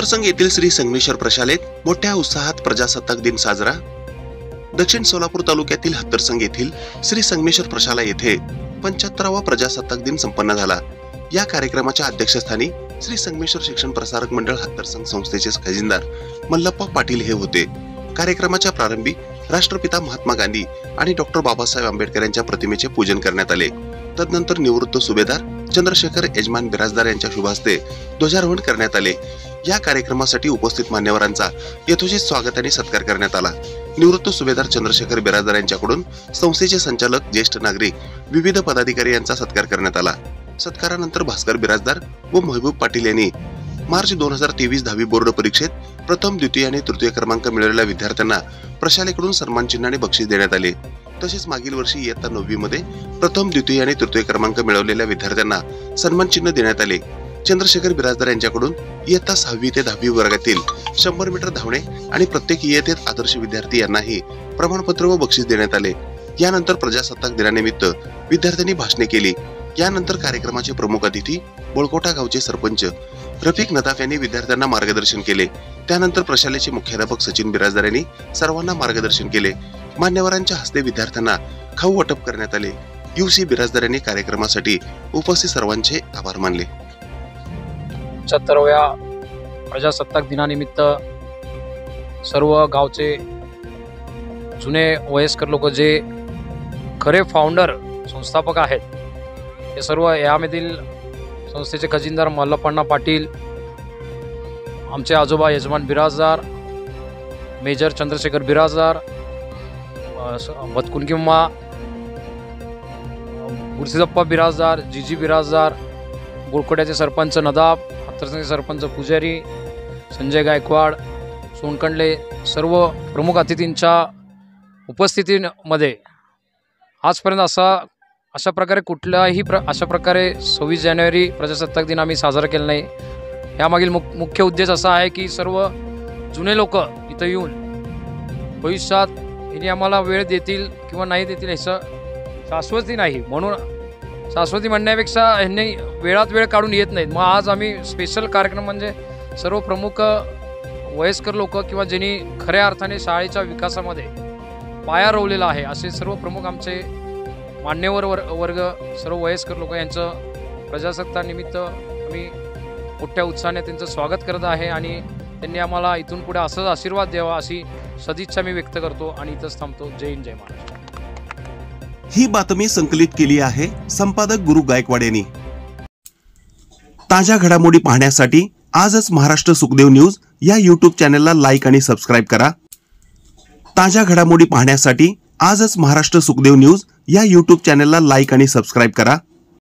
हत्तरसंग येथील श्री संगमेश्वर प्रशालेत मोठ्या उत्साहात प्रजासत्ताक दिन साजरा। दक्षिण सोलापूर तालुक्यातील हत्तरसंग येथील श्री संगमेश्वर प्रशाला येथे 75वा प्रजासत्ताक दिन संपन्न झाला। या कार्यक्रमाच्या अध्यक्षस्थानी श्री संगमेश्वर शिक्षण प्रसारक मंडळ हत्तरसंग संस्थेचे खजिनदार मल्लप्पा पाटील हे होते। कार्यक्रमाच्या प्रारंभी राष्ट्रपिता महात्मा गांधी आणि डॉक्टर बाबासाहेब आंबेडकर यांच्या प्रतिमेचे पूजन करण्यात आले। तदनंतर निवृत्त सुभेदार चंद्रशेखर यजमान बिराजदार यांच्या शुभ हस्ते ध्वजारोहण करण्यात आले। या कार्यक्रमासाठी उपस्थित मान्यवरांचा यथोचित स्वागत आणि सत्कार करण्यात आला। निवृत्त सुभेदार चंद्रशेखर बिराजदार यांच्याकडून संस्थेचे संचालक ज्येष्ठ नागरिक विविध पदाधिकारी यांचा सत्कार करण्यात आला। सत्कारानंतर भास्कर बिराजदार व महबूब पाटील यांनी मार्च 2023 10वी बोर्ड परीक्षेत प्रथम, द्वितीय आणि तृतीय क्रमांक मिळवलेल्या विद्यार्थ्यांना प्रशालेकडून सन्मान चिन्ह आणि बक्षीस देण्यात आले। तसेच मागील वर्षी इयत्ता 9वी मध्ये प्रथम, द्वितीय आणि तृतीय क्रमांक मिळवलेल्या विद्यार्थ्यांना सन्मान चिन्ह देण्यात आले। चंद्रशेखर बिराजदार यांच्याकडून इयत्ता 6वी ते 10वी वर्गातील 100 मीटर धावणे आणि प्रत्येक इयत्तेत आदर्श विद्यार्थी यांनाही प्रमाणपत्र व बक्षीस देण्यात आले। यानंतर प्रजासत्ताक दिनानिमित्त विद्यार्थ्यांनी भाषणे केली। यानंतर कार्यक्रमाचे प्रमुख अतिथी बोळकोटा गावचे सरपंच रफिक नदाफ यांनी विद्यार्थ्यांना मार्गदर्शन केले। त्यानंतर प्रशालेचे मुख्याध्यापक सचिन बिराजदार यांनी सर्वांना मार्गदर्शन केले। मान्यवरांच्या हस्ते विद्यार्थ्यांना खाऊ वाटप करण्यात आले। यूसी बिराजदार यांनी कार्यक्रमासाठी उपस्थित सर्वांचे आभार मानले। 75व्या प्रजासत्ताक दिनानिमित्त सर्व गावचे जुने वयस्कर लोक जे खरे फाउंडर संस्थापक आहेत हे सर्व यामधील संस्थेचे खजिनदार मल्लप्पा पाटील, आमचे आजोबा यजमान बिराजदार, मेजर चंद्रशेखर बिराजदार, वतकुंकिम्मा गुरसिदप्पा बिराजदार, जीजी बिराजदार, बोळकोट्याचे सरपंच नदाब, हत्तरसंगचे सरपंच पुजारी, संजय गायकवाड, सोनकंडले सर्व प्रमुख अतिथींच्या उपस्थितीमध्ये आजपर्यंत अशा प्रकारे कुठल्याही अशा प्रकारे 26 जानेवारी प्रजासत्ताक दिन आम्ही साजरा केला नाही। यामागील मुख्य उद्देश असा आहे की सर्व जुने लोक इथं येऊन भविष्यात यांनी आम्हाला वेळ देतील किंवा नाही देतील याचं शाश्वती नाही, म्हणून शाश्वती म्हणण्यापेक्षा यांनी वेळात वेळ काढून येत नाहीत। मग आज आम्ही स्पेशल कार्यक्रम म्हणजे सर्व प्रमुख वयस्कर लोक किंवा ज्यांनी खऱ्या अर्थाने शाळेच्या विकासामध्ये पाया रोवलेला आहे असे सर्व प्रमुख आमचे मान्यवर वर्ग, सर्व वयस्कर लोक यांचं प्रजासत्ताक निमित्त आम्ही मोठ्या उत्साहाने त्यांचं स्वागत करत आहे आणि त्यांनी आम्हाला इथून पुढे असंच आशीर्वाद द्यावा अशी सदिच्छा मी व्यक्त करतो आणि इथंच थांबतो। जय हिंद, जय महाराष्ट्र। ही बातमी संकलित केली आहे संपादक गुरु गायकवाड यांनी। ताज्या घडामोडी पाहण्यासाठी आजच महाराष्ट्र सुखदेव न्यूज या YouTube चॅनलला लाईक आणि सबस्क्राईब करा। ताज्या घडामोडी पाहण्यासाठी आजच महाराष्ट्र सुखदेव न्यूज या YouTube चॅनलला लाईक आणि सबस्क्राईब करा।